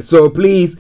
So please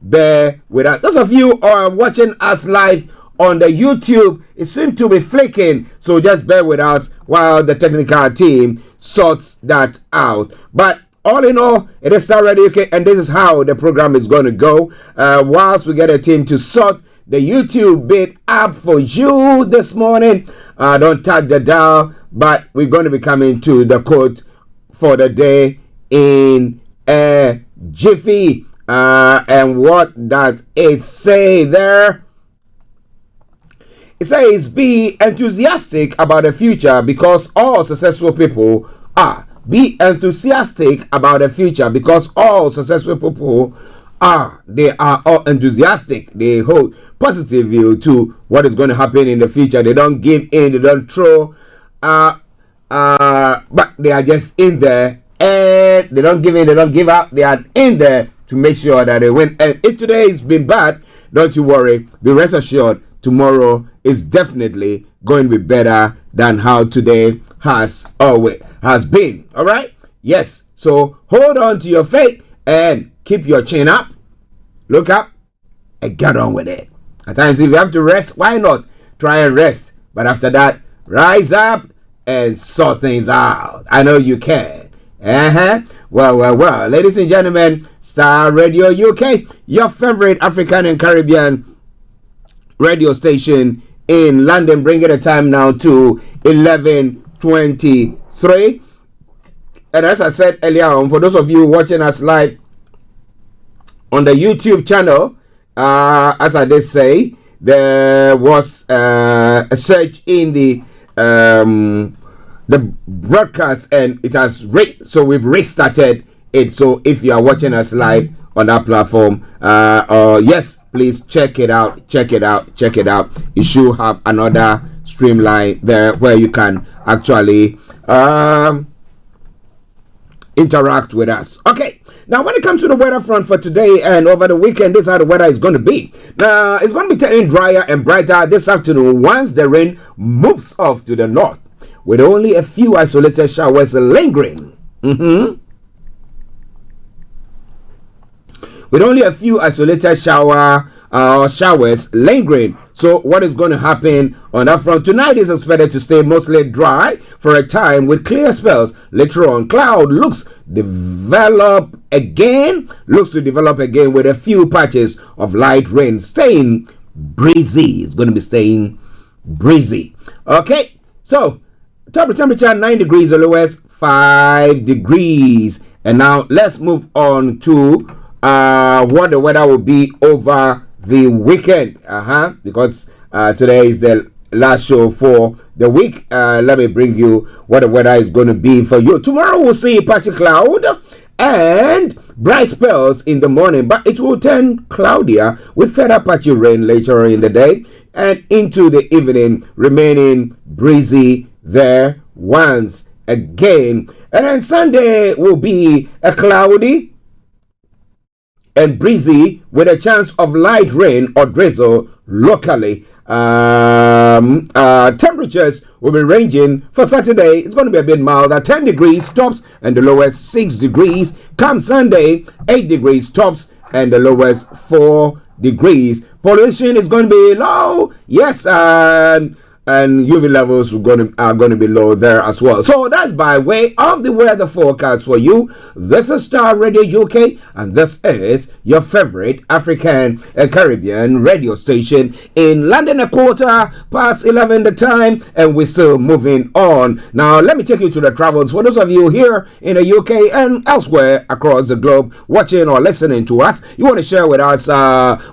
bear with us. Those of you are watching us live on the YouTube, it seems to be flicking, so just bear with us while the technical team sorts that out. But all in all, it is Starr Radio UK, and this is how the program is going to go. Whilst we get a team to sort the YouTube bit up for you this morning, don't tap the dial, but we're going to be coming to the quote for the day in a jiffy. And what does it say there? It says, be enthusiastic about the future because all successful people are. Be enthusiastic about the future because all successful people are. They are all enthusiastic. They hold positive view to what is going to happen in the future. They don't give in. They don't throw. But they are just in there. And they don't give in. They don't give up. They are in there to make sure that they win. And if today has been bad, don't you worry. Be rest assured, tomorrow is definitely going to be better than how today has been. All right? Yes. So hold on to your faith and keep your chin up. Look up and get on with it. At times, if you have to rest, why not try and rest? But after that, rise up and sort things out. I know you can. Well. Ladies and gentlemen, Starr Radio UK, your favorite African and Caribbean radio station in London, bringing the time now to 11:23. And as I said earlier on, for those of you watching us live on the YouTube channel, as I did say, there was a search in the broadcast, and it has so we've restarted it. So if you are watching us live on that platform, yes, please check it out. You should have another streamline there where you can actually interact with us. Okay, now when it comes to the weather front for today and over the weekend, this is how the weather is going to be. Now it's going to be turning drier and brighter this afternoon once the rain moves off to the north, with only a few isolated showers lingering. With only a few isolated showers lingering. So what is going to happen on that front? Tonight is expected to stay mostly dry for a time with clear spells. Later on, cloud looks to develop again with a few patches of light rain, staying breezy. It's going to be staying breezy. Okay, so top temperature 9 degrees, the lowest 5 degrees. And now let's move on to what the weather will be over the weekend, because today is the last show for the week. Let me bring you what the weather is going to be for you. Tomorrow we'll see patchy cloud and bright spells in the morning, but it will turn cloudier with further patchy rain later in the day and into the evening, remaining breezy there once again. And then Sunday will be a cloudy and breezy with a chance of light rain or drizzle locally. Temperatures will be ranging for Saturday. It's going to be a bit milder, 10 degrees tops and the lowest 6 degrees. Come Sunday, 8 degrees tops and the lowest 4 degrees. Pollution is going to be low, yes, and UV levels are going to be low there as well. So that's by way of the weather forecast for you. This is Starr Radio UK, and this is your favorite African and Caribbean radio station in London. 11:15 the time, and we're still moving on. Now let me take you to the travels. For those of you here in the UK and elsewhere across the globe watching or listening to us, you want to share with us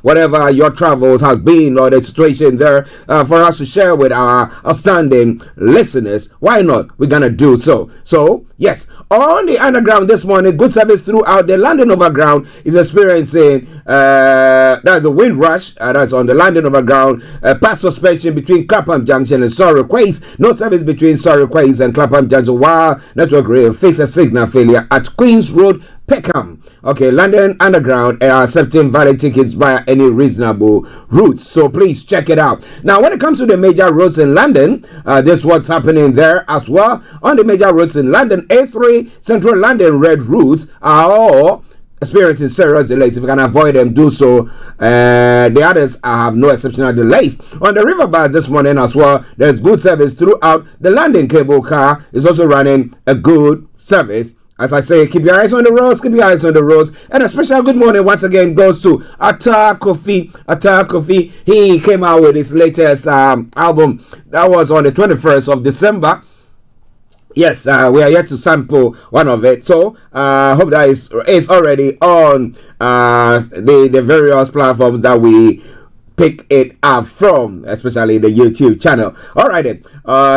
whatever your travels has been or the situation there for us to share with our outstanding listeners. Why not? We're gonna do so. So yes, on the underground this morning, good service throughout the London Overground is experiencing that's the wind rush. That's on the London Overground. Past suspension between Clapham Junction and Surrey Quays. No service between Surrey Quays and Clapham Junction while network rail fix a signal failure at Queen's Road, Peckham. Okay, London Underground are accepting valid tickets via any reasonable routes, so please check it out. Now, when it comes to the major roads in London, this is what's happening there as well. On the major roads in London, A3 Central London Red routes are all experiencing serious delays. If you can avoid them, do so. The others have no exceptional delays. On the riverbeds this morning as well, there's good service throughout. The landing cable car is also running a good service. As I say, keep your eyes on the roads, keep your eyes on the roads. And a special good morning once again goes to Atta Kofi. He came out with his latest album. That was on the 21st of December. Yes, we are yet to sample one of it. So, hope that is already on the various platforms that we pick it up from, especially the YouTube channel. All right, then.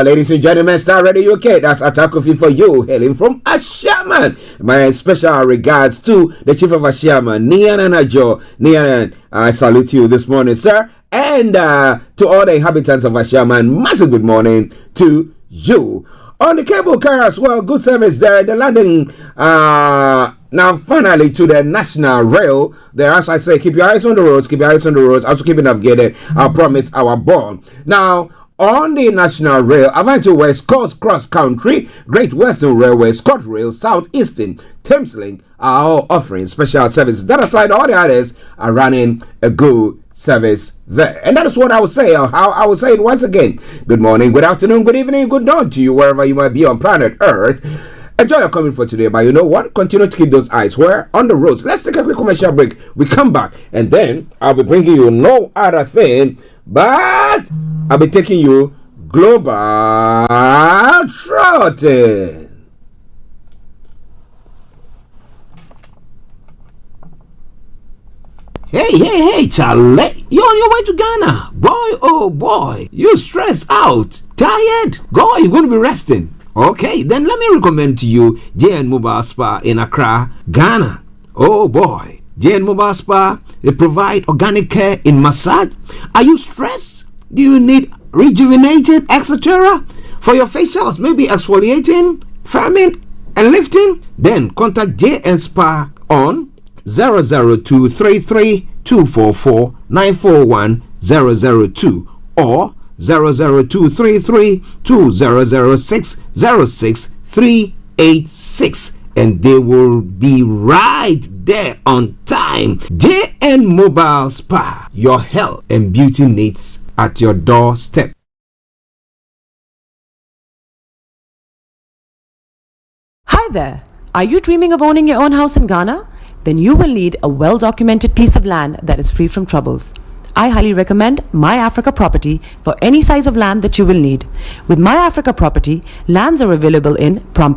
Ladies and gentlemen, Starr Radio UK. That's Atakofi for you, hailing from Ashaman. My special regards to the Chief of Ashaman, Nian and Ajo. Nian, I salute you this morning, sir. And to all the inhabitants of Ashaman, massive good morning to you. On the cable car as well, good service there. The landing now finally to the national rail. There, as I say, keep your eyes on the roads, keep your eyes on the roads. Also keep it navigated. I promise our bond. Now, on the national rail, Avanti West Coast Cross Country, Great Western Railway, ScotRail, Southeastern, Thameslink are all offering special services. That aside, all the others are running a good service there. And that is what I would say, how I would say it once again. Good morning, good afternoon, good evening, good dawn to you, wherever you might be on planet Earth. Enjoy your coming for today, but you know what? Continue to keep those eyes where on the roads. Let's take a quick commercial break. We come back, and then I'll be bringing you no other thing, but I'll be taking you global trotting. Hey, Charlie, you're on your way to Ghana. Boy, oh boy, you stressed out, tired? Go, you're going to be resting. Okay, then let me recommend to you JN Mobile Spa in Accra, Ghana. Oh boy, JN Mobile Spa, they provide organic care in massage. Are you stressed? Do you need rejuvenated, etc.? For your facials, maybe exfoliating, firming, and lifting? Then contact JN Spa on 00233244941 002 or 00233200606 and they will be right there on time. JN Mobile Spa, your health and beauty needs at your doorstep. Hi there. Are you dreaming of owning your own house in Ghana? Then you will need a well-documented piece of land that is free from troubles. I highly recommend My Africa Property for any size of land that you will need. With My Africa Property, lands are available in Pram,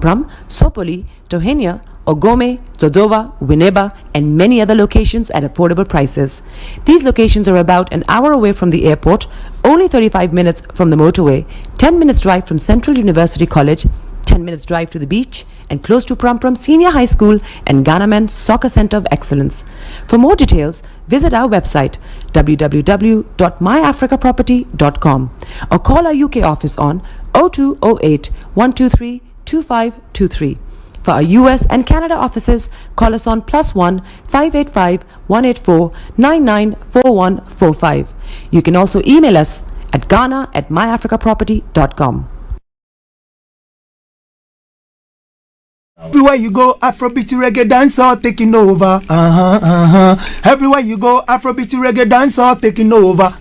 Sopoli, Tohenia, Ogome, Dodova, Winneba, and many other locations at affordable prices. These locations are about an hour away from the airport, only 35 minutes from the motorway, 10 minutes drive from Central University College, 10 minutes drive to the beach, and close to Pram Senior High School and Ghana Men's Soccer Center of Excellence. For more details, visit our website www.myafricaproperty.com or call our UK office on 0208 123 2523. For our US and Canada offices, call us on +1 585 184 994145. You can also email us at ghana@myafricaproperty.com. Everywhere you go, Afrobeat reggae dancehall taking over. Everywhere you go, Afrobeat reggae dancehall taking over.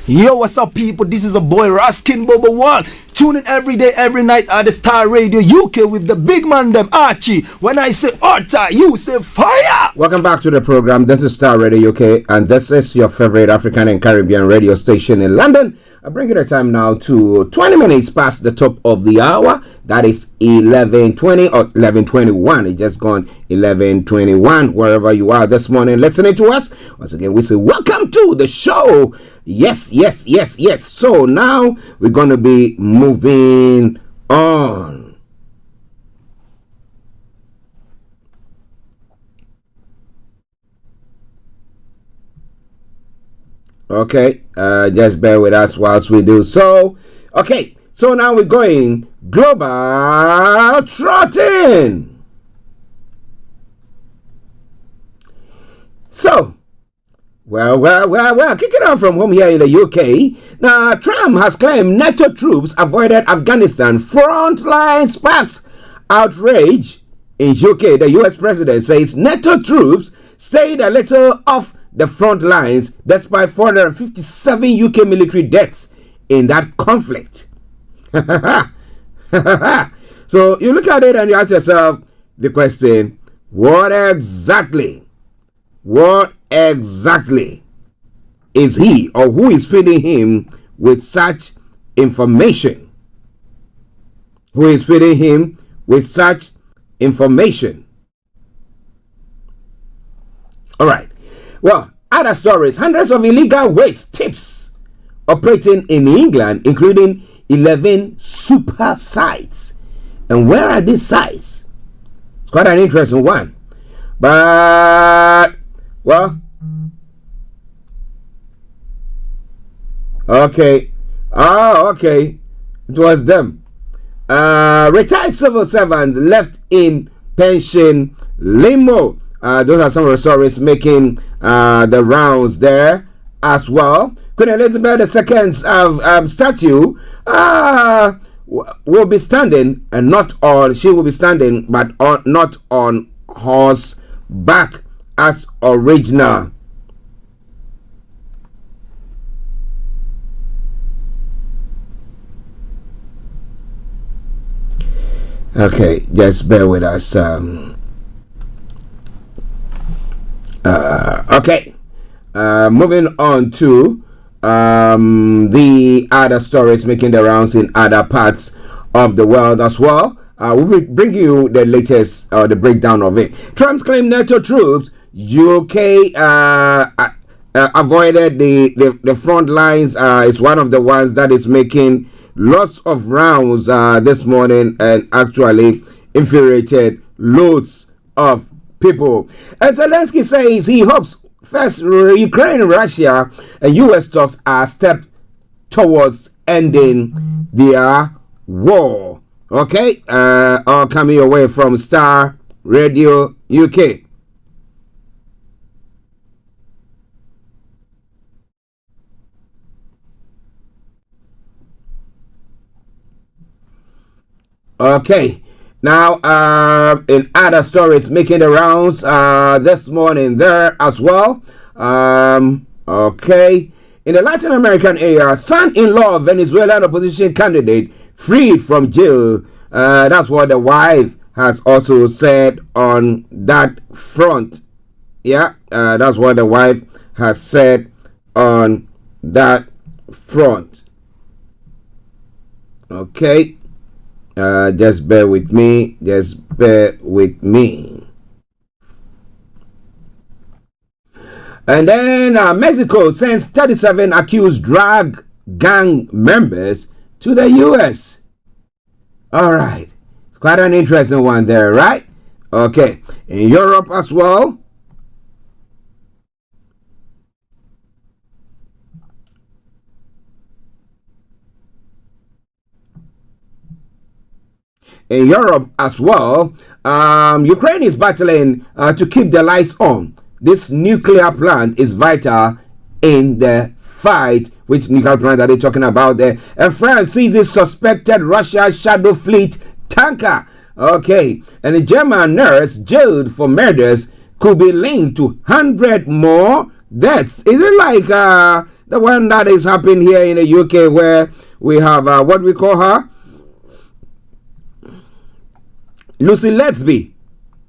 Yo, what's up, people? This is a boy Raskin Bobo One. Tune in every day, every night at the Starr Radio UK with the big man them Archie. When I say Orta, you say fire. Welcome back to the program. This is Starr Radio UK, and this is your favorite African and Caribbean radio station in London. I bring you the time now to 20 minutes past the top of the hour. That is 11:20 or 11:21. It's just gone 11:21. Wherever you are this morning listening to us, once again we say welcome to the show. Yes. So now we're gonna be moving on. Okay, just bear with us whilst we do so. Okay, so now we're going global trotting. So, well, kicking off from home here in the UK. Now, Trump has claimed NATO troops avoided Afghanistan frontline sparks outrage in UK, the US president says NATO troops stayed a little off the front lines despite 457 UK military deaths in that conflict. So you look at it and you ask yourself the question, what exactly is he or who is feeding him with such information? Who is feeding him with such information? All right. Well, other stories. Hundreds of illegal waste tips operating in England, including 11 super sites. And where are these sites? It's quite an interesting one. But, well, okay. Oh, okay. It was them. Retired civil servant left in pension limbo. Those are some of the stories making the rounds there as well. Queen Elizabeth II's statue will be standing, and not on, she will be standing, but not on horseback as original. Okay, just bear with us. Okay, moving on to the other stories making the rounds in other parts of the world as well. We will bring you the latest, the breakdown of it. Trump's claim NATO troops, UK avoided the front lines. Is one of the ones that is making lots of rounds this morning and actually infuriated loads of people. And Zelensky says he hopes first Ukraine, Russia, and US talks are step towards ending their war. Okay, all coming away from Starr Radio UK. Okay, now in other stories making the rounds this morning there as well. Okay, in the Latin American area, son-in-law of Venezuelan opposition candidate freed from jail. That's what the wife has also said on that front. Yeah, that's what the wife has said on that front. Okay. Just bear with me. And then Mexico sends 37 accused drug gang members to the US. All right. It's quite an interesting one there, right? Okay. In Europe as well. In Europe as well, Ukraine is battling to keep the lights on. This nuclear plant is vital in the fight. Which nuclear plant are they talking about there? And France seizes suspected Russia Shadow Fleet tanker. Okay, and a German nurse jailed for murders could be linked to 100 more deaths. Is it like the one that is happening here in the UK where we have what we call her? Lucy Lesby.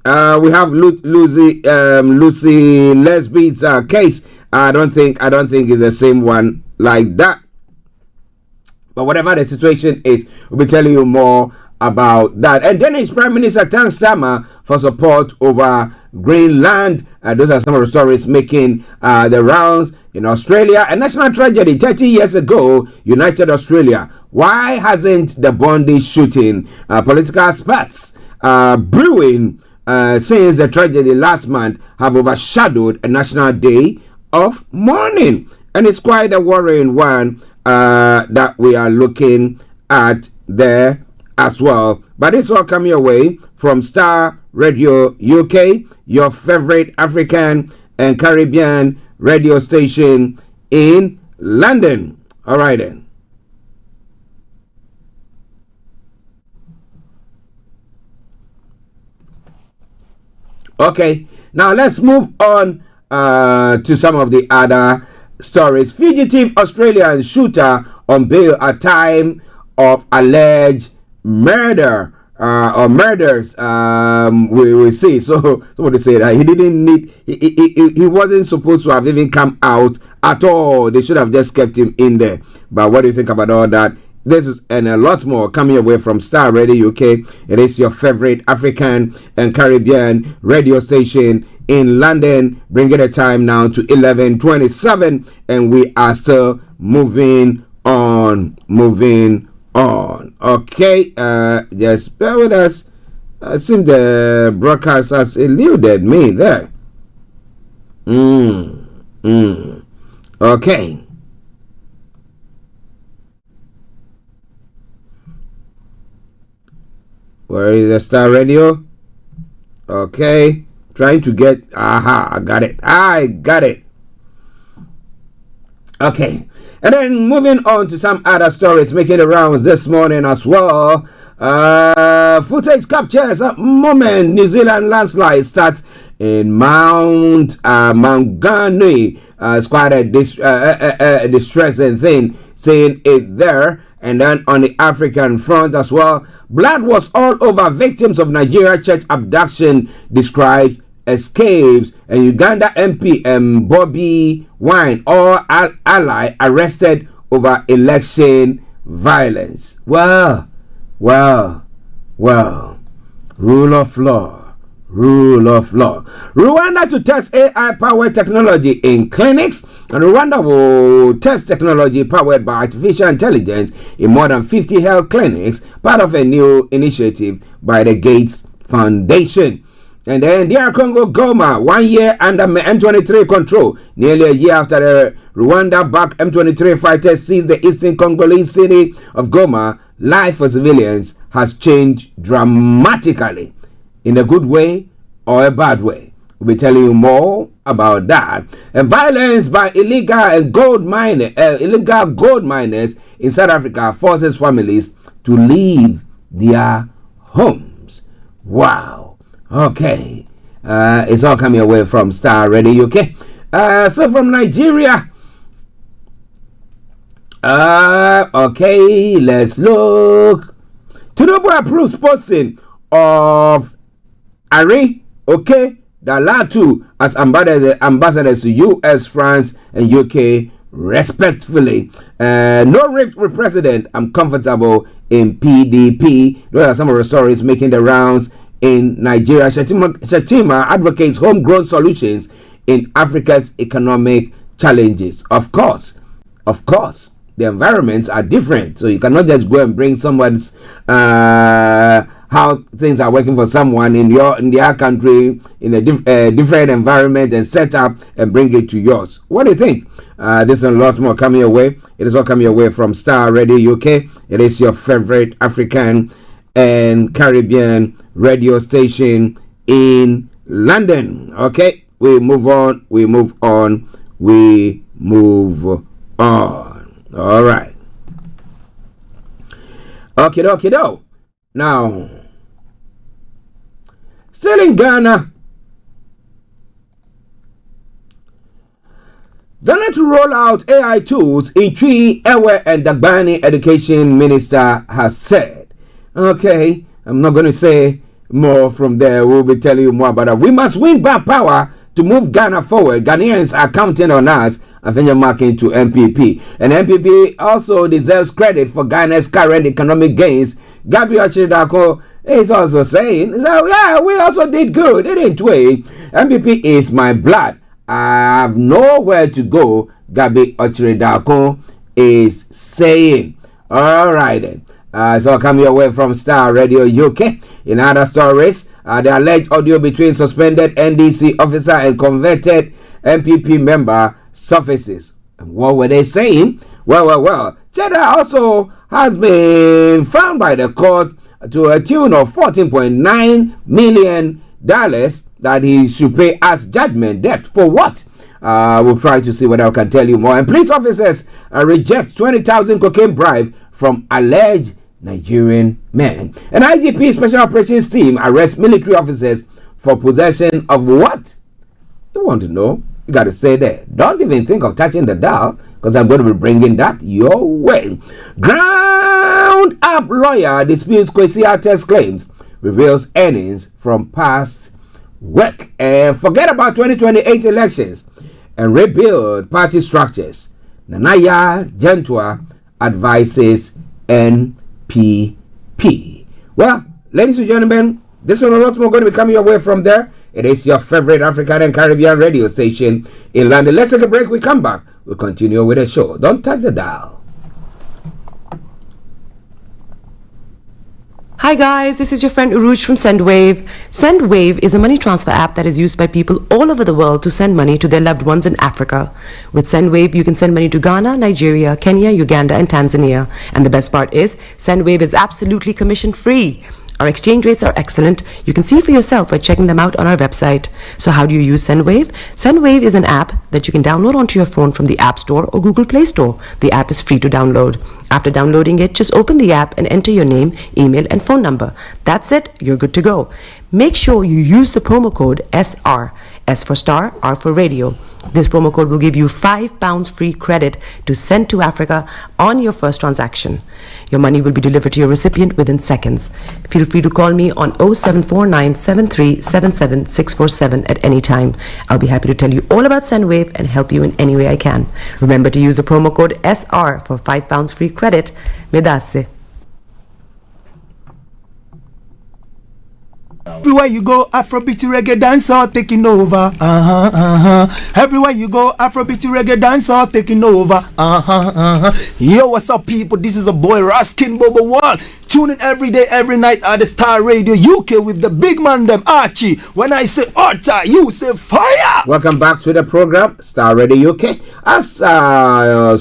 We have Lucy Lesby's case. I don't think it's the same one like that. But whatever the situation is, we'll be telling you more about that. And Danish Prime Minister thanks Starmer for support over Greenland. Those are some of the stories making the rounds in Australia. A national tragedy 30 years ago united Australia. Why hasn't the Bondi shooting? Political spats brewing since the tragedy last month have overshadowed a national day of mourning, and it's quite a worrying one that we are looking at there as well. But it's all coming away from Starr Radio UK, your favorite African and Caribbean radio station in London. All right then. Okay, now let's move on to some of the other stories. Fugitive Australian shooter on bail at time of alleged murder or murders. We will see. So somebody said he didn't need. He wasn't supposed to have even come out at all. They should have just kept him in there. But what do you think about all that? This is and a lot more coming away from Starr Radio UK. It is your favorite African and Caribbean radio station in London. Bringing the time now to 11:27, and we are still moving on. Okay, just bear with us. I think the broadcast has eluded me there. Okay. Where is the Starr Radio? Okay. Trying to get... I got it. Okay. And then moving on to some other stories making the rounds this morning as well. Footage captures a moment New Zealand landslide starts in Mount Maunganui. It's quite a distressing thing seeing it there. And then on the African front as well, blood was all over victims of Nigeria church abduction described escapes. And Uganda MP Bobby Wine, all ally, arrested over election violence. Well, rule of law. Rwanda to test AI-powered technology in clinics, and Rwanda will test technology powered by artificial intelligence in more than 50 health clinics, part of a new initiative by the Gates Foundation. And then DR Congo Goma, 1 year under M23 control, nearly a year after the Rwanda-backed M23 fighters seized the eastern Congolese city of Goma, life for civilians has changed dramatically. In a good way or a bad way. We'll be telling you more about that. And violence by illegal gold miners in South Africa forces families to leave their homes. Wow. Okay. It's all coming away from Starr Radio UK. So from Nigeria. Okay, let's look. Tinubu approves posting of Ari, okay, Dalatu as ambassadors to US, France, and UK, respectfully. No rift with president. I'm comfortable in PDP. Those are some of the stories making the rounds in Nigeria. Shatima advocates homegrown solutions in Africa's economic challenges. Of course, the environments are different, so you cannot just go and bring someone's how things are working for someone in their country in a different environment and set up and bring it to yours. What do you think? There's a lot more coming away. It is all coming away from Starr Radio UK. It is your favorite African and Caribbean radio station in London. Okay, we move on. All right. Okay. Now, still in Ghana to roll out AI tools in Twi, Ewe, and Dagbani Education Minister has said. Okay, I'm not going to say more from there. We'll be telling you more about that. We must win back power to move Ghana forward. Ghanaians are counting on us. And marking to MPP. And MPP also deserves credit for Ghana's current economic gains. Gabi Ochidako is also saying, so yeah, we also did good, didn't we? MPP is my blood. I have nowhere to go, Gabi Ochidako is saying. All right then. So coming away from Starr Radio UK. In other stories, the alleged audio between suspended NDC officer and converted MPP member surfaces. And what were they saying? Well. Cheddar also has been found by the court to a tune of $14.9 million that he should pay as judgment debt. For what? We'll try to see whether I can tell you more. And police officers reject 20,000 cocaine bribe from alleged Nigerian men. An IGP Special Operations Team arrests military officers for possession of what? You want to know? You got to stay there. Don't even think of touching the dial, because I'm going to be bringing that your way. Ground up lawyer disputes Kwesi Arthur's claims, reveals earnings from past work. And forget about 2028 elections and rebuild party structures. Nanaya Gentua advises NPP. Well, ladies and gentlemen, this is a lot more going to be coming your way from there. It is your favorite African and Caribbean radio station in London. Let's take a break. We come back. We'll continue with the show. Don't touch the dial. Hi guys, this is your friend Uruj from SendWave. SendWave is a money transfer app that is used by people all over the world to send money to their loved ones in Africa. With SendWave, you can send money to Ghana, Nigeria, Kenya, Uganda, and Tanzania. And the best part is, SendWave is absolutely commission-free. Our exchange rates are excellent. You can see for yourself by checking them out on our website. So how do you use SendWave? SendWave is an app that you can download onto your phone from the App Store or Google Play Store. The app is free to download. After downloading it, just open the app and enter your name, email, and phone number. That's it. You're good to go. Make sure you use the promo code SR. S for Starr, R for Radio. This promo code will give you £5 free credit to send to Africa on your first transaction. Your money will be delivered to your recipient within seconds. Feel free to call me on 0749 7377 647 at any time. I'll be happy to tell you all about SendWave and help you in any way I can. Remember to use the promo code SR for £5 free credit. Medasse. Everywhere you go, Afrobeat reggae dancehall taking over. Everywhere you go, Afrobeat reggae dancehall taking over. Yo, what's up, people? This is a boy Raskin Bobo One. Tune in every day, every night at the Starr Radio UK with the big man them Archie. When I say Arta, you say fire. Welcome back to the program, Starr Radio UK. As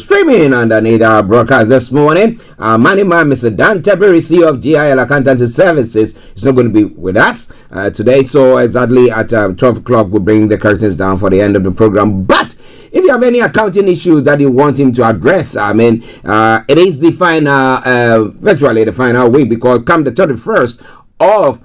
streaming underneath our broadcast this morning, money man, Mr. Dan Teberi, CEO of GIL Accountancy Services, is not going to be with us today. So exactly at 12 o'clock, we'll bring the curtains down for the end of the program. But if you have any accounting issues that you want him to address, it is the final, virtually the final week, because come the 31st of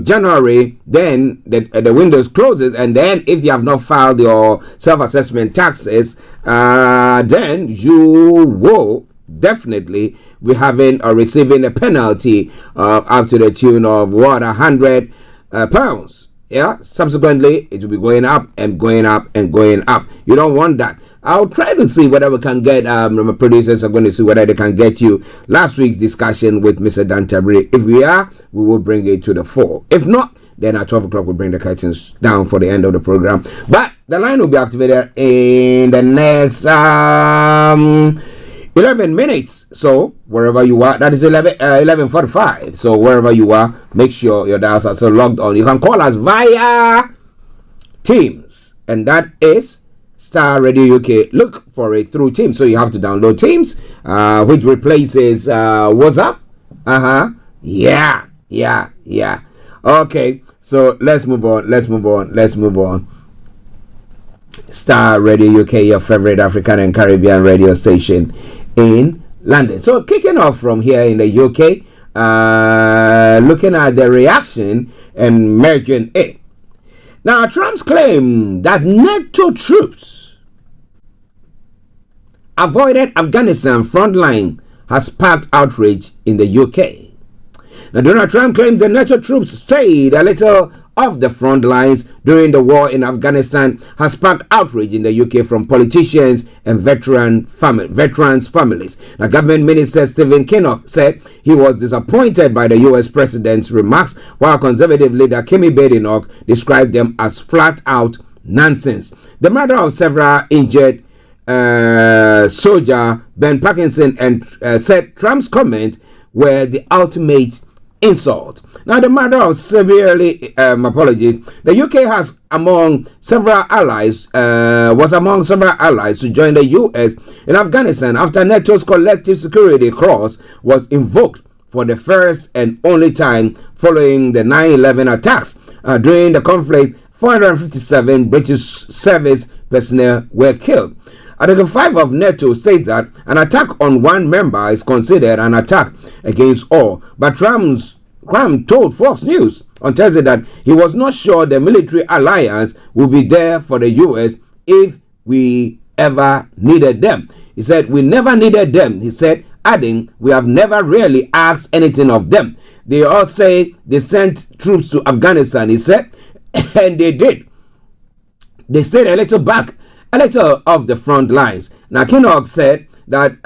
January, then the window closes, and then if you have not filed your self-assessment taxes, then you will definitely be having or receiving a penalty up to the tune of £100. Yeah, subsequently it will be going up and going up and going up. You don't want that. I'll try to see whether we can get my producers are going to see whether they can get you last week's discussion with Mr. Dan Tabri. If we are, we will bring it to the fore. If not, then at 12 o'clock we'll bring the curtains down for the end of the program. But the line will be activated in the next 11 minutes. So wherever you are, that is 11:45. So wherever you are, make sure your dials are so logged on. You can call us via Teams, and that is Starr Radio UK. Look for it through Teams. So you have to download Teams, which replaces WhatsApp. Yeah. Okay. So let's move on. Starr Radio UK, your favorite African and Caribbean radio station in London. So kicking off from here in the UK, looking at the reaction and merging it. Now, Trump's claim that NATO troops avoided Afghanistan frontline has sparked outrage in the UK. Now, Donald Trump claims the NATO troops strayed a little off the front lines during the war in Afghanistan has sparked outrage in the UK from politicians and veterans' families. Now, Government Minister Stephen Kinnock said he was disappointed by the US President's remarks, while Conservative leader Kemi Badenoch described them as flat-out nonsense. The murder of several injured soldier Ben Parkinson and said Trump's comments were the ultimate insult. Now, the murder of the UK was among several allies to join the US in Afghanistan after NATO's collective security clause was invoked for the first and only time following the 9/11 attacks. During the conflict, 457 British service personnel were killed. Article 5 of NATO states that an attack on one member is considered an attack against all. But Trump told Fox News on Thursday that he was not sure the military alliance would be there for the U.S. if we ever needed them. He said, we never needed them, he said, adding, we have never really asked anything of them. They all say they sent troops to Afghanistan, he said, and they did. They stayed a little back, a little off the front lines. Now, Kinnock said that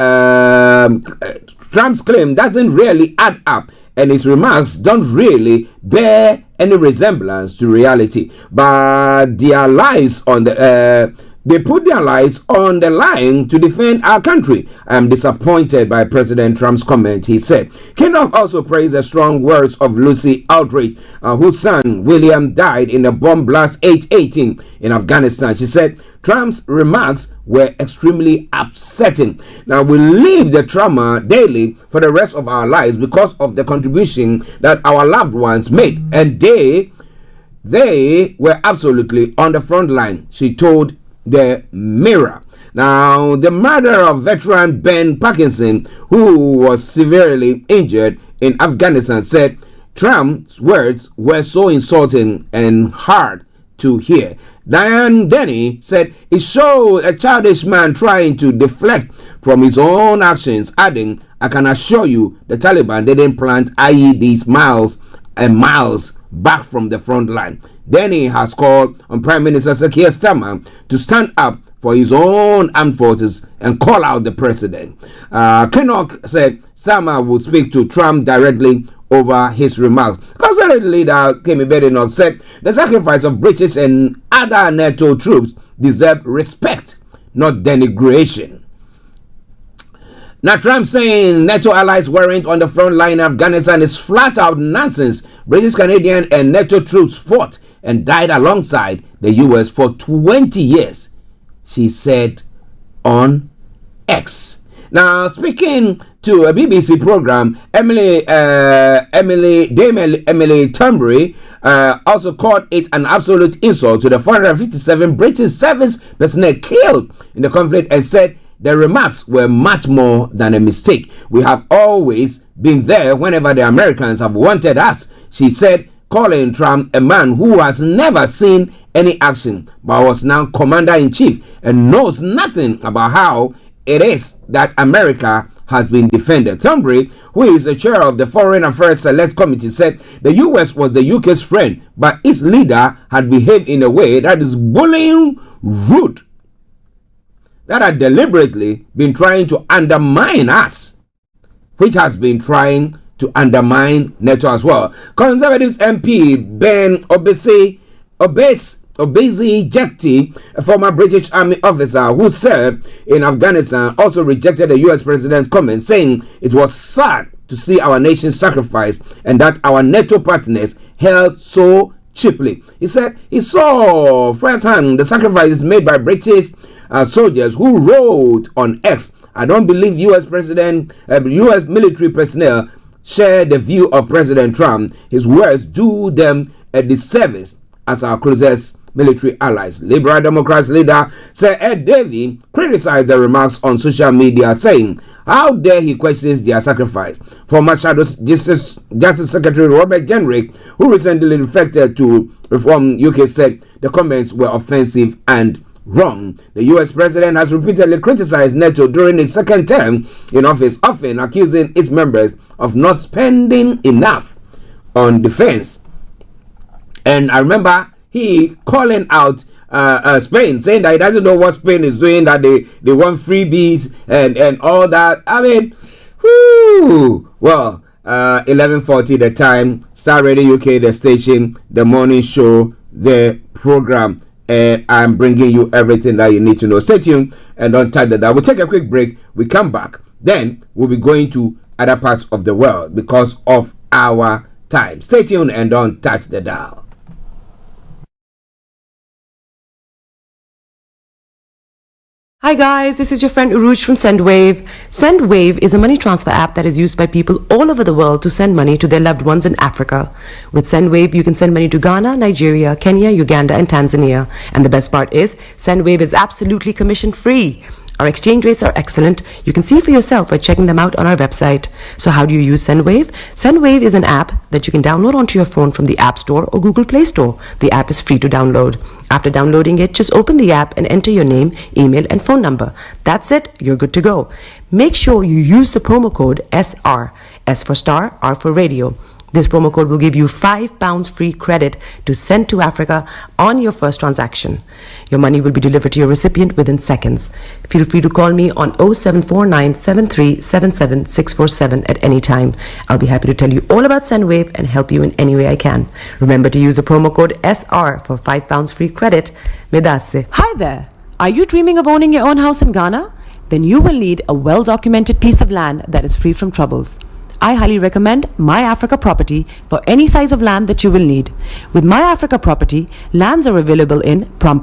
Trump's claim doesn't really add up, and his remarks don't really bear any resemblance to reality. But their lives on the they put their lives on the line to defend our country. I am disappointed by President Trump's comment, he said. Kinnock also praised the strong words of Lucy Aldrich, whose son William died in a bomb blast age 18 in Afghanistan. She said, Trump's remarks were extremely upsetting. Now, we live the trauma daily for the rest of our lives because of the contribution that our loved ones made. And they were absolutely on the front line, she told the Mirror. Now, the murder of veteran Ben Parkinson, who was severely injured in Afghanistan, said Trump's words were so insulting and hard to hear. Diane Denny said it showed a childish man trying to deflect from his own actions, adding, I can assure you the Taliban didn't plant IEDs miles and miles back from the front line. Denny has called on Prime Minister Keir Starmer to stand up for his own armed forces and call out the president. Kinnock said Starmer would speak to Trump directly over his remarks. Conservative leader Kemi Badenoch said the sacrifice of British and other NATO troops deserve respect, not denigration. Now, Trump saying NATO allies weren't on the front line in Afghanistan is flat out nonsense. British, Canadian, and NATO troops fought and died alongside the U.S. for 20 years, she said on X. Now, speaking to a BBC program, Emily Thornberry also called it an absolute insult to the 457 British service personnel killed in the conflict and said the remarks were much more than a mistake. We have always been there whenever the Americans have wanted us, she said, calling Trump a man who has never seen any action but was now commander-in-chief and knows nothing about how it is that America has been defended. Thornberry, who is the chair of the Foreign Affairs Select Committee, said the US was the UK's friend, but its leader had behaved in a way that is bullying, rude, that had deliberately been trying to undermine us, which has been trying to undermine NATO as well. Conservatives MP Ben Obesi Jekti, a former British Army officer who served in Afghanistan, also rejected the US president's comment, saying it was sad to see our nation sacrificed and that our NATO partners held so cheaply. He said he saw firsthand the sacrifices made by British soldiers who wrote on X, I don't believe US military personnel share the view of President Trump. His words do them a disservice as our closest military allies. Liberal Democrats leader Sir Ed Davey criticized the remarks on social media, saying, how dare he questions their sacrifice. Former Shadow Justice Secretary Robert Jenrick, who recently reflected to Reform UK, said the comments were offensive and wrong. The US president has repeatedly criticized NATO during its second term in office, often accusing its members of not spending enough on defense. And I remember he calling out Spain, saying that he doesn't know what Spain is doing, that they want freebies and all that. I mean, whoo, well, 11:40 the time, Star Radio UK, the station, the morning show, the program. And I'm bringing you everything that you need to know. Stay tuned and don't touch the dial. We'll take a quick break. We come back. Then we'll be going to other parts of the world because of our time. Stay tuned and don't touch the dial. Hi guys, this is your friend Uruj from SendWave. SendWave is a money transfer app that is used by people all over the world to send money to their loved ones in Africa. With SendWave, you can send money to Ghana, Nigeria, Kenya, Uganda, and Tanzania. And the best part is, SendWave is absolutely commission free. Our exchange rates are excellent. You can see for yourself by checking them out on our website. So how do you use SendWave? SendWave is an app that you can download onto your phone from the App Store or Google Play Store. The app is free to download. After downloading it, just open the app and enter your name, email, and phone number. That's it. You're good to go. Make sure you use the promo code SR. S for Star, R for Radio. This promo code will give you £5 free credit to send to Africa on your first transaction. Your money will be delivered to your recipient within seconds. Feel free to call me on 0749 7377 647 at any time. I'll be happy to tell you all about SendWave and help you in any way I can. Remember to use the promo code SR for £5 free credit. Medasse. Hi there. Are you dreaming of owning your own house in Ghana? Then you will need a well-documented piece of land that is free from troubles. I highly recommend My Africa Property for any size of land that you will need. With My Africa Property, lands are available in Pram,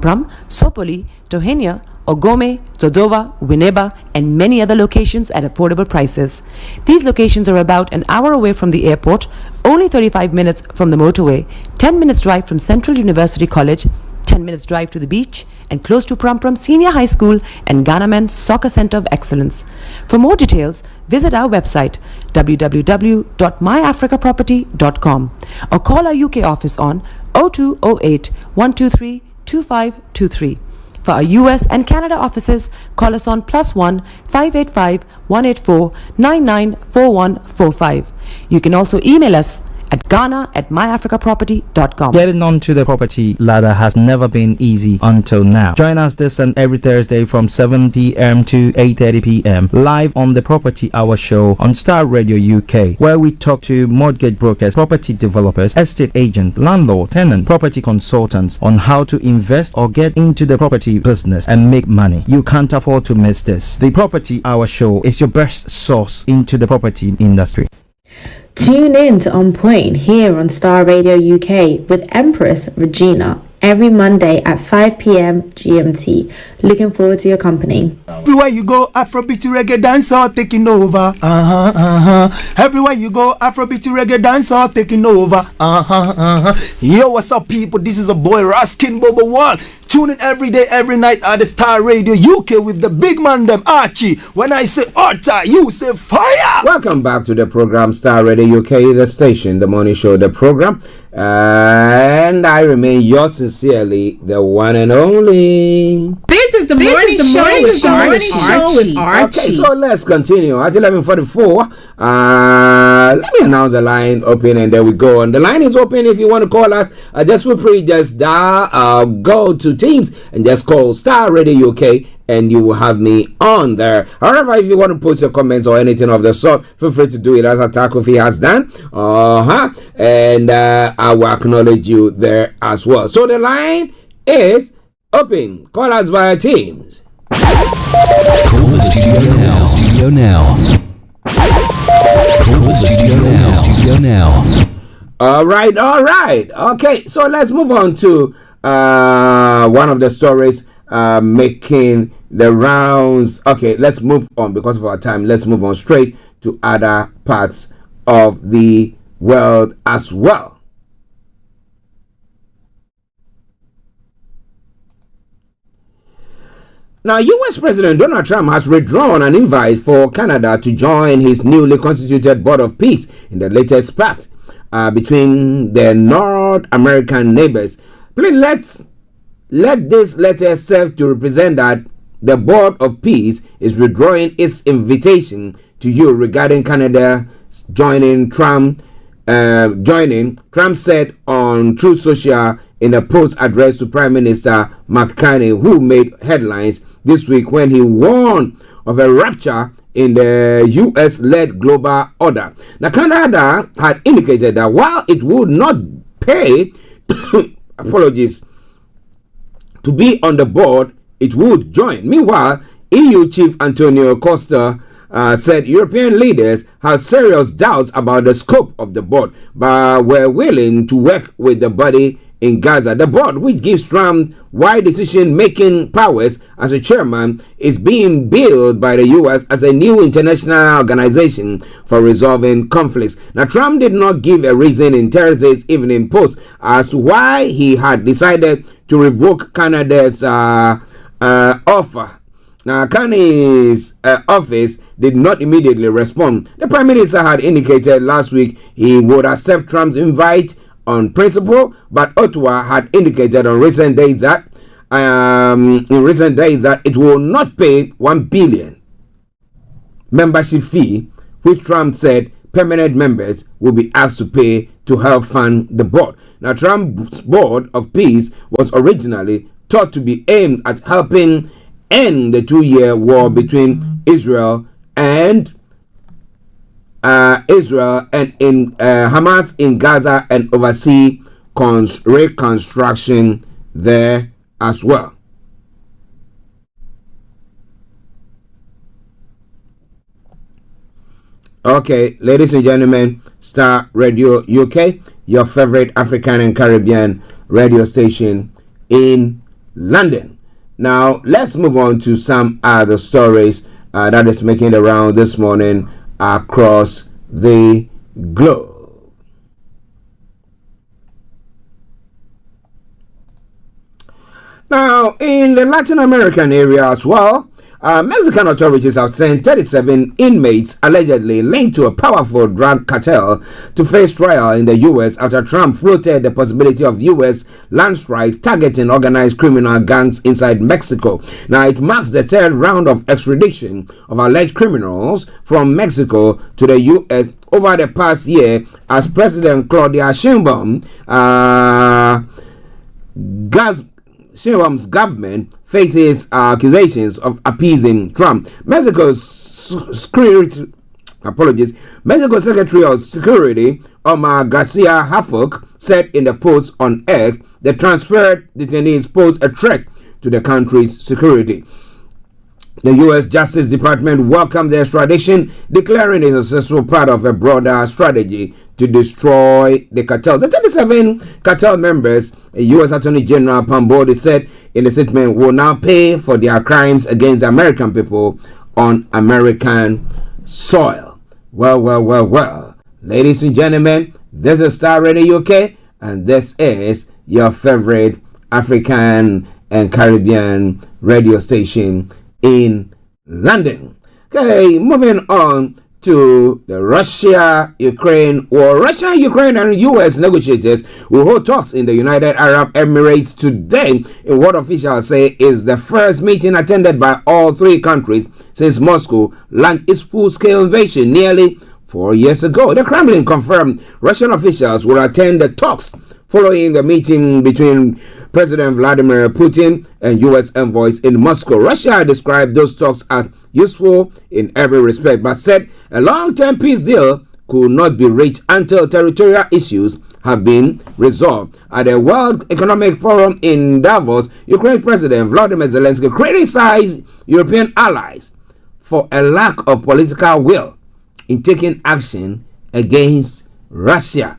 Sopoli, Tohenia, Ogome, Dodova, Winneba, and many other locations at affordable prices. These locations are about an hour away from the airport, only 35 minutes from the motorway, 10 minutes drive from Central University College, 10 minutes drive to the beach, and close to Pram Senior High School and Ghana Men's Soccer Center of Excellence. For more details, visit our website www.myafricaproperty.com or call our UK office on 0208 123 2523. For our US and Canada offices, call us on +1 585 184 994145. You can also email us at ghana@myafricaproperty.com. Getting onto the property ladder has never been easy until now. Join us this and every Thursday from 7 p.m. to 8:30 p.m. live on the Property Hour Show on Starr Radio UK, where we talk to mortgage brokers, property developers, estate agents, landlord, tenant, property consultants on how to invest or get into the property business and make money. You can't afford to miss this. The Property Hour Show is your best source into the property industry. Tune in to On Point here on Star Radio UK with Empress Regina every Monday at 5 p.m. GMT. Looking forward to your company. Everywhere you go, Afrobeat reggae dancehall taking over. Everywhere you go, Afrobeat reggae dancehall taking over. Yo, what's up, people? This is a boy Raskin Bobo One. Tune in every day, every night at the Star Radio UK with the big man them Archie. When I say Orta, you say fire. Welcome back to the program Star Radio UK, the station, the morning show, the program. And I remain yours sincerely, the one and only. This is the morning show with Archie. Okay, so let's continue. At 11:44, let me announce the line open and there we go. And the line is open if you want to call us. Just feel free, just go to Teams and just call Star Radio UK and you will have me on there. However, if you want to post your comments or anything of the sort, feel free to do it as Atakofi has done. And I will acknowledge you there as well. So the line is open. Call us via Teams. Call the studio now. Call the studio now. All right. Okay, so let's move on to one of the stories making the rounds. Okay, let's move on because of our time. Let's move on straight to other parts of the world as well. Now, U.S. President Donald Trump has withdrawn an invite for Canada to join his newly constituted Board of Peace in the latest pact between their North American neighbors. Please let this letter serve to represent that the Board of Peace is withdrawing its invitation to you regarding Canada joining. Trump said on Truth Social in a post addressed to Prime Minister Mark Carney, who made headlines this week when he warned of a rupture in the US-led global order. Now, Canada had indicated that while it would not pay apologies to be on the board, it would join. Meanwhile, EU Chief Antonio Costa said European leaders had serious doubts about the scope of the board, but were willing to work with the body in Gaza. The board, which gives Trump wide decision-making powers as a chairman, is being billed by the U.S. as a new international organization for resolving conflicts. Now, Trump did not give a reason in Thursday's Evening Post as to why he had decided to revoke Canada's offer Now, Carney's office did not immediately respond. The Prime Minister had indicated last week he would accept Trump's invite on principle, but Ottawa had indicated in recent days that it will not pay $1 billion membership fee, which Trump said permanent members will be asked to pay to help fund the board. Now, Trump's Board of Peace was originally thought to be aimed at helping end the 2-year war between Israel and Hamas in Gaza and oversee reconstruction there as well. Okay, ladies and gentlemen, Starr Radio UK, your favorite African and Caribbean radio station in London. Now, let's move on to some other stories that is making the round this morning across the globe. Now, in the Latin American area as well, Mexican authorities have sent 37 inmates allegedly linked to a powerful drug cartel to face trial in the U.S. after Trump floated the possibility of U.S. land strikes targeting organized criminal gangs inside Mexico. Now, it marks the third round of extradition of alleged criminals from Mexico to the U.S. over the past year as President Claudia Sheinbaum's government faces accusations of appeasing Trump. Mexico's Secretary of Security Omar Garcia Harfuch said in the post on X the transferred detainees pose a threat to the country's security. The U.S. Justice Department welcomed the extradition, declaring it a successful part of a broader strategy to destroy the cartel. The 37 cartel members, U.S. Attorney General Pambodi said in a statement, will now pay for their crimes against the American people on American soil. Well. Ladies and gentlemen, this is Starr Radio UK, and this is your favorite African and Caribbean radio station in London. Okay, moving on to the Russia-Ukraine war. Russia, Ukraine, and U.S. negotiators will hold talks in the United Arab Emirates today in what officials say is the first meeting attended by all three countries since Moscow launched its full-scale invasion nearly 4 years ago. The Kremlin confirmed Russian officials will attend the talks following the meeting between President Vladimir Putin and U.S. envoys in Moscow. Russia described those talks as useful in every respect, but said a long-term peace deal could not be reached until territorial issues have been resolved. At the World Economic Forum in Davos, Ukraine President Volodymyr Zelensky criticized European allies for a lack of political will in taking action against Russia.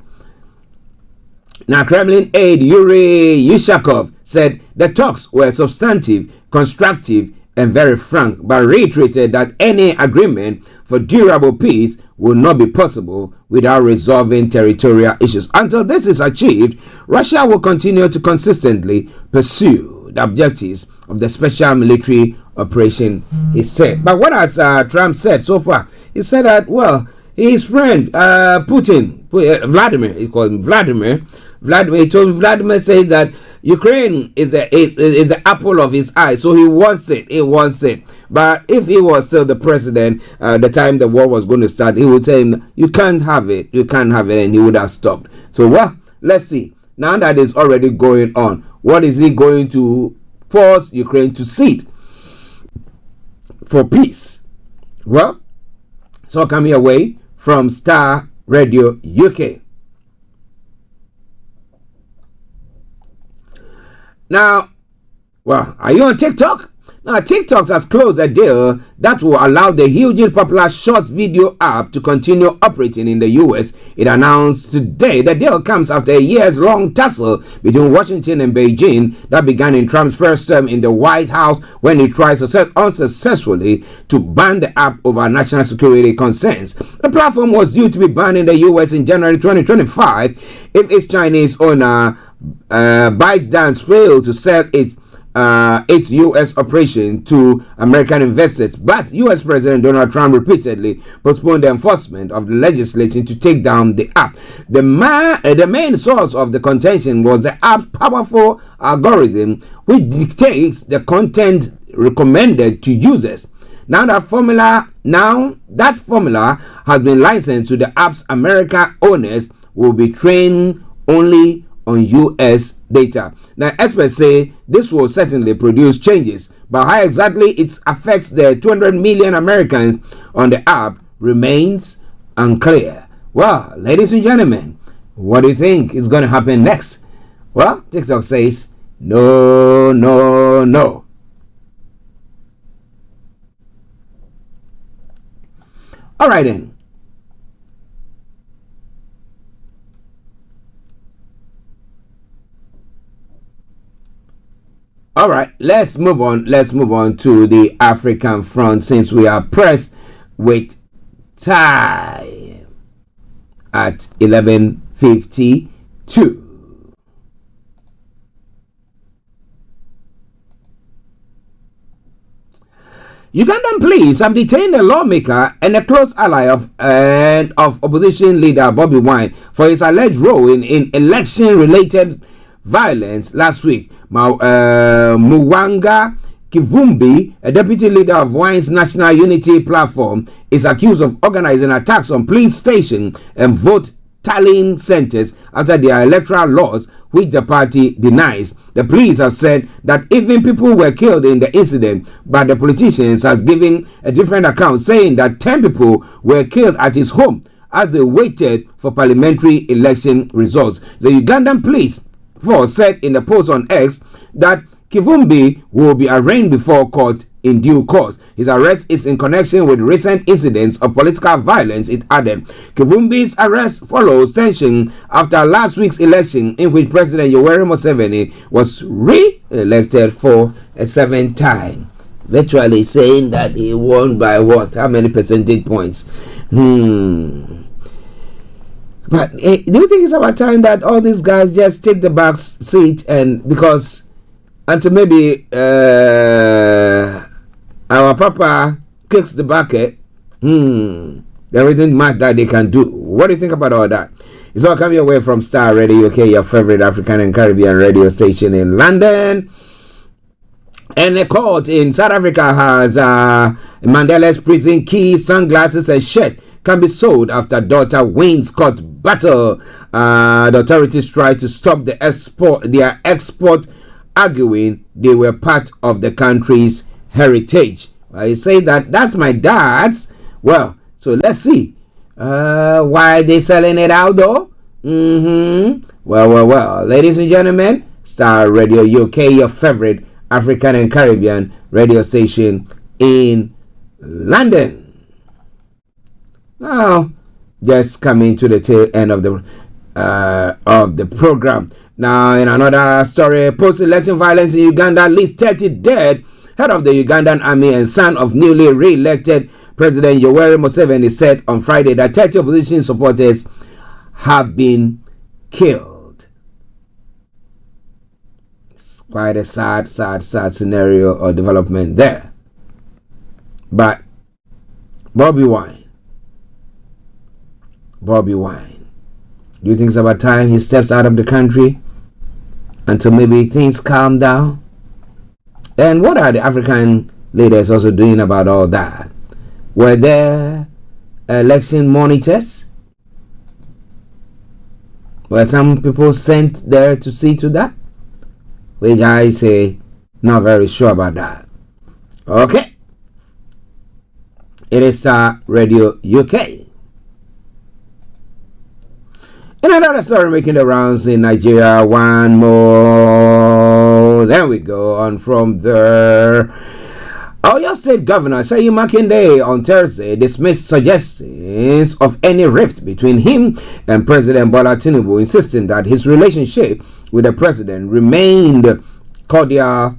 Now, Kremlin aide Yuri Yushakov said the talks were substantive, constructive, and very frank, but reiterated that any agreement for durable peace will not be possible without resolving territorial issues. Until this is achieved, Russia will continue to consistently pursue the objectives of the special military operation, he said. But what has Trump said so far? He said that, well, his friend Putin, Vladimir, he called him Vladimir, he told Vladimir said that Ukraine is the apple of his eye, so he wants it. But if he was still the president the time the war was going to start, he would say, you can't have it, and he would have stopped. So, well, let's see. Now that is already going on, what is he going to force Ukraine to cede for peace? Well, so come your way from Starr Radio UK. Now, well, are you on TikTok? Now, TikTok has closed a deal that will allow the hugely popular short video app to continue operating in the U.S. It announced today the deal comes after a years-long tussle between Washington and Beijing that began in Trump's first term in the White House when he tried unsuccessfully to ban the app over national security concerns. The platform was due to be banned in the U.S. in January 2025 if its Chinese owner ByteDance failed to sell its its U.S. operation to American investors, but U.S. President Donald Trump repeatedly postponed the enforcement of the legislation to take down the app. The main source of the contention was the app's powerful algorithm, which dictates the content recommended to users. Now that formula has been licensed to the app's America owners will be trained only on U.S. data. Now, experts say this will certainly produce changes, but how exactly it affects the 200 million Americans on the app remains unclear. Well, ladies and gentlemen, what do you think is going to happen next? Well, TikTok says, no, no, no. All right, then. All right, let's move on. Let's move on to the African front since we are pressed with time at 11:52. Ugandan police have detained a lawmaker and a close ally of opposition leader Bobby Wine for his alleged role in election-related violence last week. Muwanga Kivumbi, a deputy leader of Wine's National Unity Platform, is accused of organizing attacks on police stations and vote tallying centers after their electoral laws, which the party denies. The police have said that even people were killed in the incident, but the politicians have given a different account, saying that 10 people were killed at his home as they waited for parliamentary election results. The Ugandan police force said in a post on X that Kivumbi will be arraigned before court in due course. His arrest is in connection with recent incidents of political violence, it added. Kivumbi's arrest follows tension after last week's election in which President Yoweri Museveni was re-elected for a seventh time. Virtually saying that he won by what? How many percentage points? But do you think it's about time that all these guys just take the back seat, and because until maybe our papa kicks the bucket, there isn't much that they can do. What do you think about all that? It's all coming away from Starr Radio UK, your favorite African and Caribbean radio station in London. And a court in South Africa has Mandela's prison key, sunglasses and shirt can be sold after daughter wins court battle. The authorities tried to stop their export, arguing they were part of the country's heritage. I say that's my dad's. Well, so let's see. Why are they selling it out though? Well, ladies and gentlemen, Starr Radio UK, your favorite African and Caribbean radio station in London. Now, just coming to the tail end of the program. Now, in another story, post-election violence in Uganda, at least 30 dead. Head of the Ugandan army and son of newly re-elected President Yoweri Museveni said on Friday that 30 opposition supporters have been killed. It's quite a sad scenario or development there. But Bobby Wine, do you think it's about time he steps out of the country until maybe things calm down? And what are the African leaders also doing about all that? Were there election monitors? Were some people sent there to see to that? Which I say, not very sure about that. Okay. It is Starr Radio UK. And another story making the rounds in Nigeria. One more. There we go. On from there. Oyo State Governor Seyi Makinde on Thursday dismissed suggestions of any rift between him and President Bola Tinubu, insisting that his relationship with the president remained cordial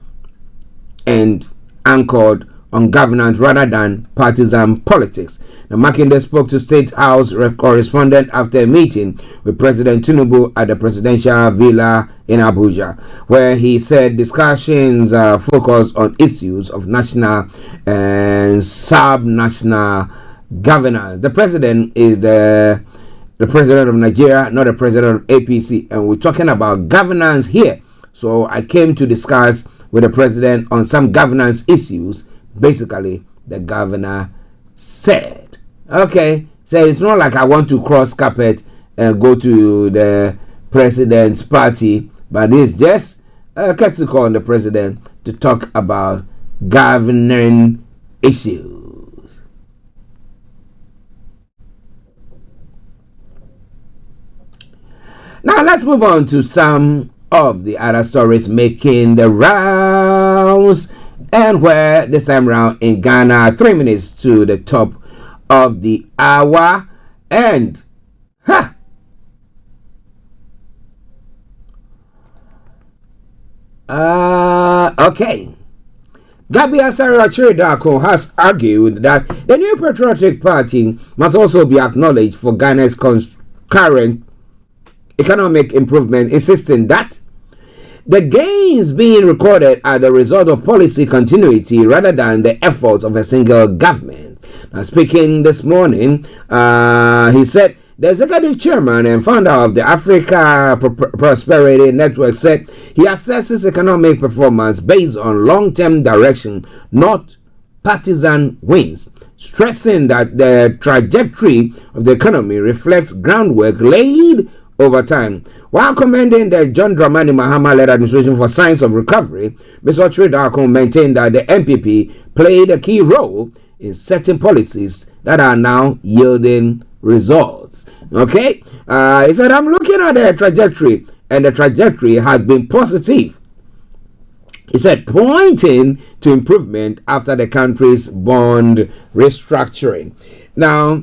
and anchored on governance rather than partisan politics. Now, Makinde spoke to State House correspondent after a meeting with President Tinubu at the presidential villa in Abuja, where he said discussions focus on issues of national and sub-national governance. The president is the president of Nigeria, not the president of APC, and we're talking about governance here. So I came to discuss with the president on some governance issues. Basically, the governor said, okay, so it's not like I want to cross carpet and go to the president's party, but it's just a courtesy call on the president to talk about governing issues. Now let's move on to some of the other stories making the rounds, and where this time around in Ghana, 3 minutes to the top of the hour, and okay. Gabi Asare has argued that the new patriotic party must also be acknowledged for Ghana's current economic improvement, insisting that the gains being recorded are the result of policy continuity rather than the efforts of a single government. Now, speaking this morning, he said the executive chairman and founder of the Africa Prosperity Network said he assesses economic performance based on long-term direction, not partisan wins, stressing that the trajectory of the economy reflects groundwork laid over time. While commending the John Dramani Mahama-led administration for signs of recovery, Mr. Ochiri maintained that the NPP played a key role in setting policies that are now yielding results. Okay? He said, I'm looking at the trajectory, and the trajectory has been positive. He said, pointing to improvement after the country's bond restructuring. Now,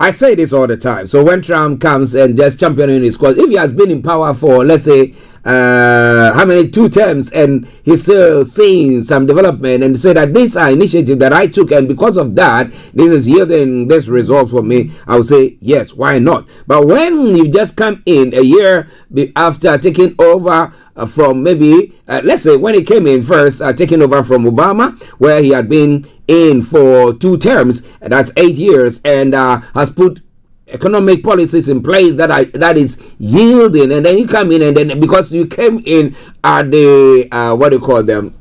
I say this all the time. So when Trump comes and just championing his cause, if he has been in power for, let's say, 2 terms, and he's still seeing some development, and say that these are initiatives that I took, and because of that, this is yielding this result for me, I would say, yes, why not? But when you just come in a year after taking over from maybe, let's say when he came in first, taking over from Obama, where he had been in for 2 terms, and that's 8 years, and has put economic policies in place that is yielding, and then you come in, and then because you came in at the what do you call them,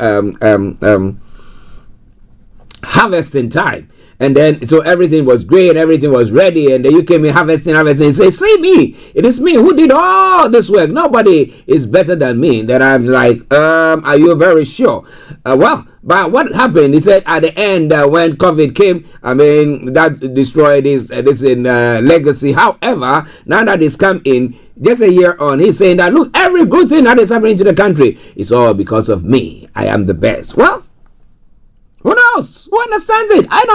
harvesting time, and then so everything was great, everything was ready, and then you came in harvesting, and say, see me, it is me who did all this work, nobody is better than me. Then I'm like, are you very sure? Well, but what happened? He said at the end, when COVID came, I mean, that destroyed his legacy. However, now that he's come in, just a year on, he's saying that, look, every good thing that is happening to the country is all because of me. I am the best. Well, who knows? Who understands it? I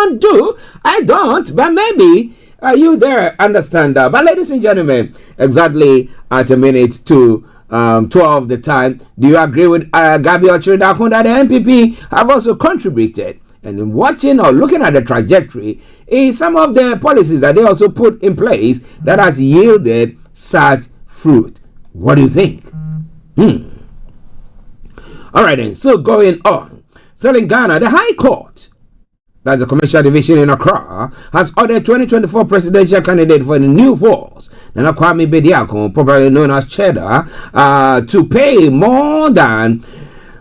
don't, but maybe you there understand that. But ladies and gentlemen, exactly at a minute to 12 the time, do you agree with Gabi Ochiri that the NPP have also contributed? And in watching or looking at the trajectory is some of the policies that they also put in place that has yielded such fruit. What do you think? All right then, so going on. So in Ghana, the High Court, that's the commercial division in Accra, has ordered 2024 presidential candidate for the new force, Nana Kwame Bediako, popularly known as Cheddar, to pay more than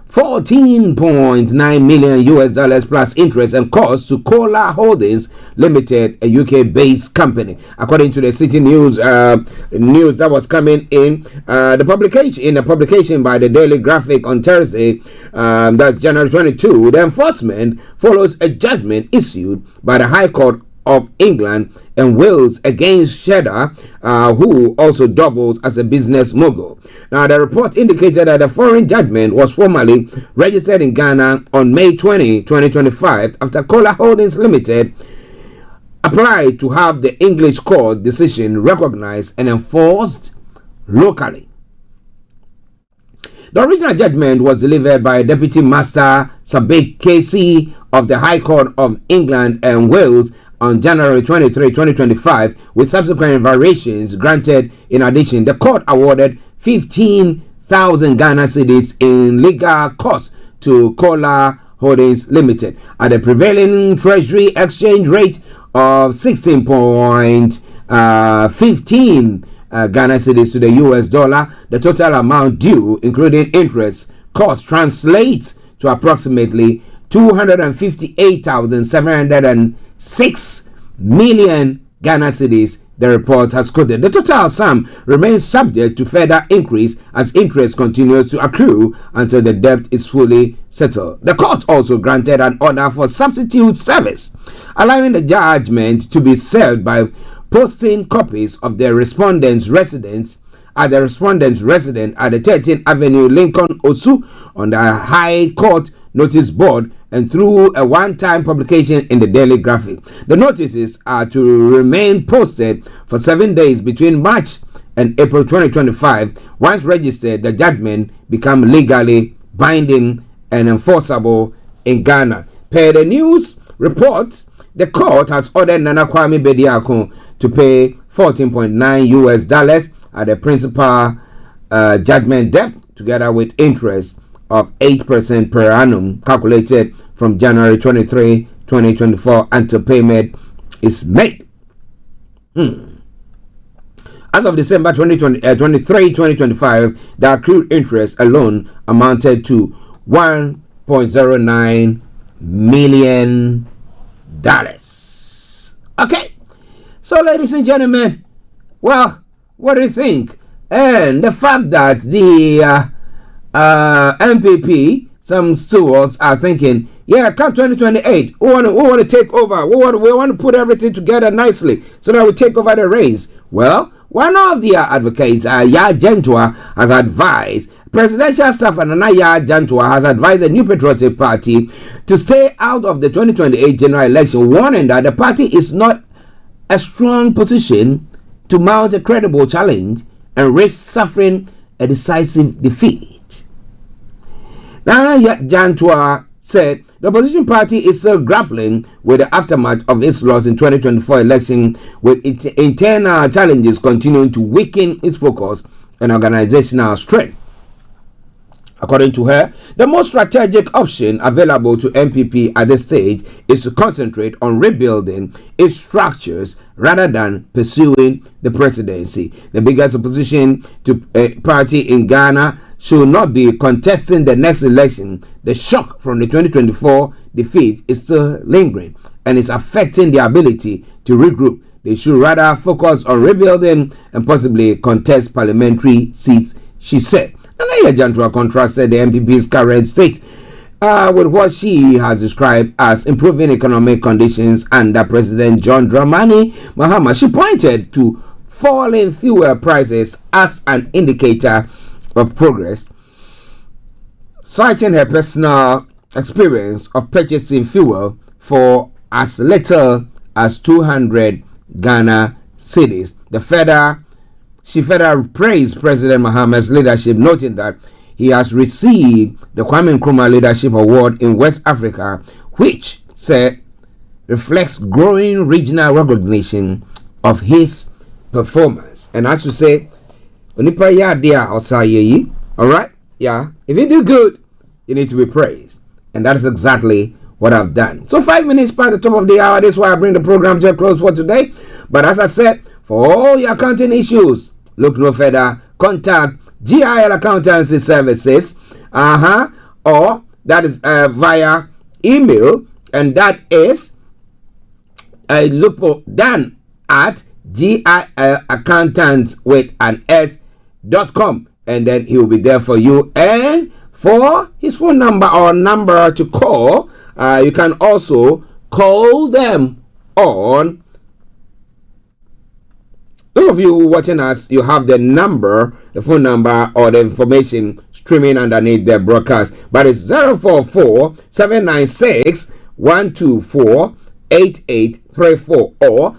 $14.9 million plus interest and costs to Cola Holdings Limited, a UK-based company, according to the City News news that was coming in the publication by the Daily Graphic on Thursday, that's January 22. The enforcement follows a judgment issued by the High Court of England and Wales against Cheddar, who also doubles as a business mogul. Now, the report indicated that the foreign judgment was formally registered in Ghana on May 20, 2025, after Cola Holdings Limited applied to have the English court decision recognized and enforced locally. The original judgment was delivered by Deputy Master Sabik KC of the High Court of England and Wales on January 23, 2025, with subsequent variations granted. In addition, the court awarded 15 1,000 Ghana cedis in legal costs to Kola Holdings Limited at the prevailing Treasury exchange rate of 16.15 Ghana cedis to the US dollar. The total amount due, including interest cost, translates to approximately 258,706 million Ghana cedis, the report has quoted. The total sum remains subject to further increase as interest continues to accrue until the debt is fully settled. The court also granted an order for substitute service, allowing the judgment to be served by posting copies of the respondent's residence at the 13th Avenue, Lincoln, Osu, on the High Court notice board and through a one-time publication in the Daily Graphic. The notices are to remain posted for 7 days between March and April 2025. Once registered, the judgment becomes legally binding and enforceable in Ghana. Per the news report, the court has ordered Nana Kwame Bediako to pay $14.9 at the principal judgment debt, together with interest of 8% per annum, calculated from January 23, 2024 until payment is made. As of December 23, 2025, the accrued interest alone amounted to $1.09 million. Okay, so ladies and gentlemen, well, what do you think? And the fact that the MPP, some stewards are thinking, yeah, come 2028, we want to take over. We want to put everything together nicely so that we take over the reins. Well, one of their advocates, Ya Gentua, has advised presidential staff, and Anaya Jantua has advised the New Patriotic Party to stay out of the 2028 general election, warning that the party is not a strong position to mount a credible challenge and risk suffering a decisive defeat. Nana Jantua said the opposition party is still grappling with the aftermath of its loss in 2024 election, with its internal challenges continuing to weaken its focus and organizational strength. According to her, the most strategic option available to MPP at this stage is to concentrate on rebuilding its structures rather than pursuing the presidency. The biggest opposition to a party in Ghana should not be contesting the next election. The shock from the 2024 defeat is still lingering and is affecting their ability to regroup. They should rather focus on rebuilding and possibly contest parliamentary seats, she said. Anaya Jantua contrasted the MPP's current state with what she has described as improving economic conditions under President John Dramani Mahama. She pointed to falling fuel prices as an indicator of progress, citing her personal experience of purchasing fuel for as little as 200 Ghana cedis. She further praised President Mahama's leadership, noting that he has received the Kwame Nkrumah Leadership Award in West Africa, which said reflects growing regional recognition of his performance. And as you say, alright, yeah, if you do good, you need to be praised, and that is exactly what I've done. So 5 minutes past the top of the hour, this is why I bring the program to a close for today. But as I said, for all your accounting issues, look no further. Contact GIL Accountancy Services, or that is via email, and that is look for Dan at gilaccountants with an s.com, and then he will be there for you. And for his phone number or number to call, you can also call them on. Those of you watching us, you have the number, the phone number, or the information streaming underneath the broadcast. But it's 044-796-124-8834 or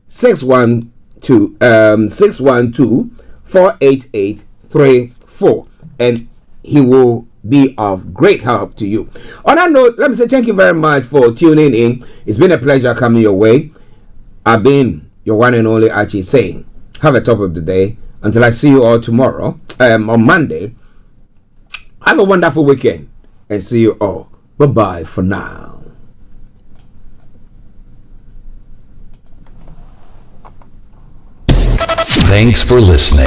079-612-48834. And he will be of great help to you. On that note, let me say thank you very much for tuning in. It's been a pleasure coming your way. I've been your one and only Archie saying, have a top of the day. Until I see you all tomorrow, on Monday. Have a wonderful weekend and see you all. Bye-bye for now. Thanks for listening.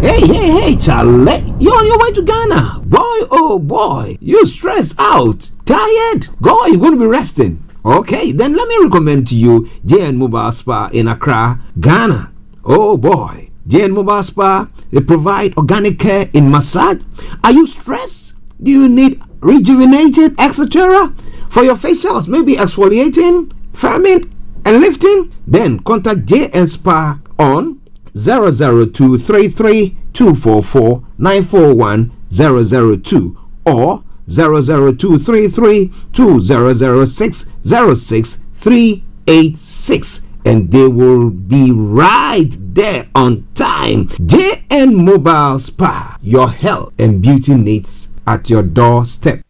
Hey, Charlie. You're on your way to Ghana. Boy, oh boy. You stressed out. Tired? Go, you're going to be resting. Okay, then let me recommend to you JN Mobile Spa in Accra, Ghana. Oh boy. JN Mobile Spa, they provide organic care in massage. Are you stressed? Do you need rejuvenated, etc.? For your facials, maybe exfoliating, firming, and lifting? Then contact JN Spa on 00233 244 941 002 or 00233 2006 06386, and they will be right there on time. JN Mobile Spa, your health and beauty needs at your doorstep.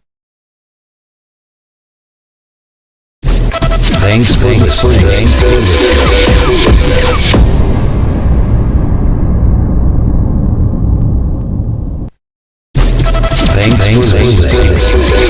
Thanks for listening. Thanks for listening.